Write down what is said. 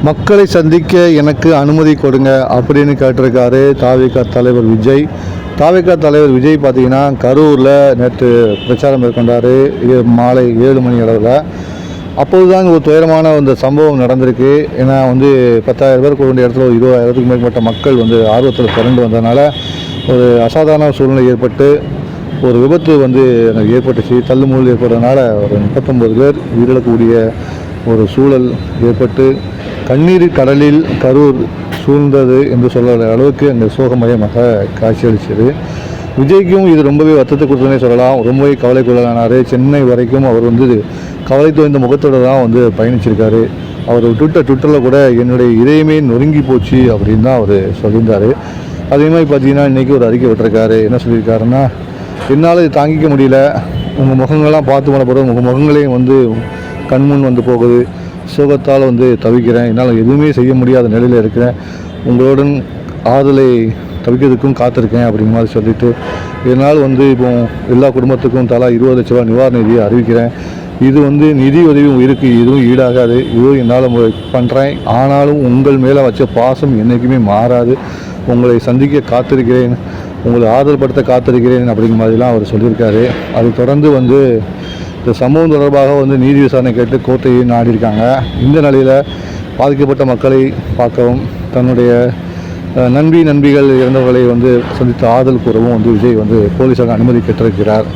மக்களை சந்திக்க எனக்கு அனுமதி கொடுங்க அப்படின்னு கேட்டிருக்காரு தாவேகா தலைவர் விஜய். தாவேகா தலைவர் விஜய் பார்த்தீங்கன்னா கரூரில் நேற்று பிரச்சாரம் மேற்கொண்டார் மாலை 7 மணி அளவில். அப்போது தான் ஒரு துயரமான இந்த சம்பவம் நடந்திருக்கு. ஏன்னா 10,000 பேர் கூட வேண்டிய இடத்துல 20,000த்துக்கும் மேற்பட்ட மக்கள் ஆர்வத்தில் திரண்டு வந்ததுனால ஒரு அசாதாரண சூழ்நிலை ஏற்பட்டு ஒரு விபத்து ஏற்பட்டுச்சு. தள்ளுமுள் ஏற்பட்டதுனால ஒரு 39 பேர் உயிரிழக்கக்கூடிய ஒரு சூழல் ஏற்பட்டு கண்ணீர் கடலில் கரூர் சூழ்ந்தது என்று சொல்ல அளவுக்கு அங்கே சோகமயமாக காட்சியளிச்சது. விஜய்க்கும் இது ரொம்பவே வருத்தத்தை கொடுத்தனே சொல்லலாம். ரொம்பவே கவலைக்குள்ளானார். சென்னை வரைக்கும் அவர் கவலை தோய்ந்த முகத்தோடு தான் பயணிச்சிருக்காரு. அவர் ட்விட்டரில் கூட என்னுடைய இதயமே நொறுங்கி போச்சு அப்படின்னு தான் அவர் சொல்லியிருந்தார். அதே மாதிரி பார்த்தீங்கன்னா இன்றைக்கி ஒரு அறிக்கை விட்டுருக்காரு. என்ன சொல்லியிருக்காருன்னா, என்னால் இது தாங்கிக்க முடியல, உங்கள் முகங்கள்லாம் பார்த்து போன உங்கள் முகங்களையும் கண்முன் போகுது, சோகத்தால் தவிக்கிறேன், என்னால் எதுவுமே செய்ய முடியாத நிலையில் இருக்கிறேன், உங்களுடன் ஆறுதலை தவிக்கிறதுக்கும் காத்திருக்கேன் அப்படிங்கிற மாதிரி சொல்லிவிட்டு, இதனால் இப்போ எல்லா குடும்பத்துக்கும் தலா 20 லட்ச ரூபா நிவாரண நிதியை அறிவிக்கிறேன். இது நிதி உதவி உயிருக்கு எதுவும் ஈடாகாது, இதுவும் என்னால் பண்ணுறேன். ஆனாலும் உங்கள் மேலே வச்ச பாசம் என்றைக்குமே மாறாது. உங்களை சந்திக்க காத்திருக்கிறேன், உங்களை ஆறுதல்படுத்த காத்திருக்கிறேன் அப்படிங்கிற மாதிரிலாம் அவர் சொல்லியிருக்காரு. அது தொடர்ந்து இந்த சம்பவம் தொடர்பாக நீதி விசாரணை கேட்டு கோர்ட்டையை நாடியிருக்காங்க. இந்த நிலையில் பாதிக்கப்பட்ட மக்களை பார்க்கவும் தன்னுடைய நண்பிகள் இறந்தவர்களை சந்தித்து ஆறுதல் கூறவும் விஜய் போலீஸாக அனுமதி பெற்றிருக்கிறார்.